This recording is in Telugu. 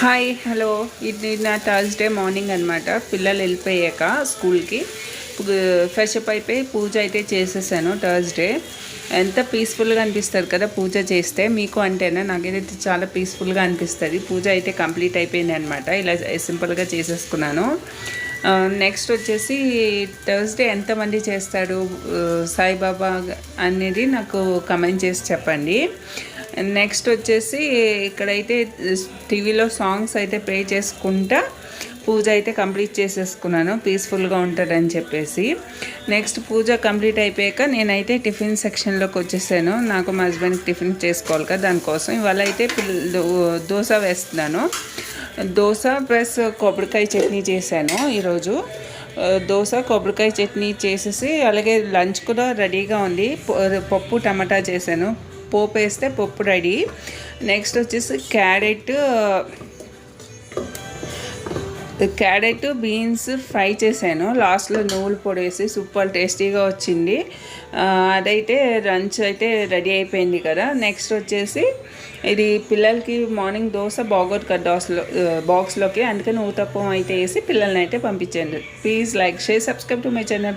Hi hello. ఇది నా థర్స్డే మార్నింగ్ అనమాట. పిల్లలు వెళ్ళిపోయాక స్కూల్కి ఫ్రెష్ అప్ అయిపోయి పూజ అయితే చేసేసాను. థర్స్డే ఎంత పీస్ఫుల్గా అనిపిస్తుంది కదా పూజ చేస్తే. మీకు అంటేనా నాకైతే చాలా పీస్ఫుల్గా అనిపిస్తుంది. పూజ అయితే కంప్లీట్ అయిపోయింది అనమాట. ఇలా సింపుల్గా చేసేసుకున్నాను. నెక్స్ట్ వచ్చేసి థర్స్డే ఎంతమంది చేస్తారు సాయిబాబా అనేది నాకు కమెంట్ చేసి చెప్పండి. నెక్స్ట్ వచ్చేసి ఇక్కడైతే టీవీలో సాంగ్స్ అయితే ప్లే చేసుకుంటా పూజ అయితే కంప్లీట్ చేసేసుకున్నాను, పీస్ఫుల్గా ఉంటుందని చెప్పేసి. నెక్స్ట్ పూజ కంప్లీట్ అయిపోయాక నేనైతే టిఫిన్ సెక్షన్లోకి వచ్చేసాను. నాకు మా హస్బెండ్కి టిఫిన్ చేసుకోవాలి కదా, దానికోసం ఇవాళ అయితే దోశ వేస్తున్నాను. దోశ ప్లస్ కొబ్బరికాయ చట్నీ చేశాను ఈరోజు. దోశ కొబ్బరికాయ చట్నీ చేసేసి అలాగే లంచ్ కూడా రెడీగా ఉంది. పప్పు టమాటా చేశాను. పోపు వేస్తే పప్పు రెడీ. నెక్స్ట్ వచ్చేసి క్యారెట్ బీన్స్ ఫ్రై చేశాను. లాస్ట్లో నువ్వుల పొడి వేసి సూపర్ టేస్టీగా వచ్చింది. అదైతే లంచ్ అయితే రెడీ అయిపోయింది కదా. నెక్స్ట్ వచ్చేసి ఇది పిల్లలకి మార్నింగ్ దోశ బాగోదు కదా బాక్స్లోకి, అందుకని ఊతప్పం అయితే వేసి పిల్లల్ని అయితే పంపించండి. Please like share subscribe to my channel.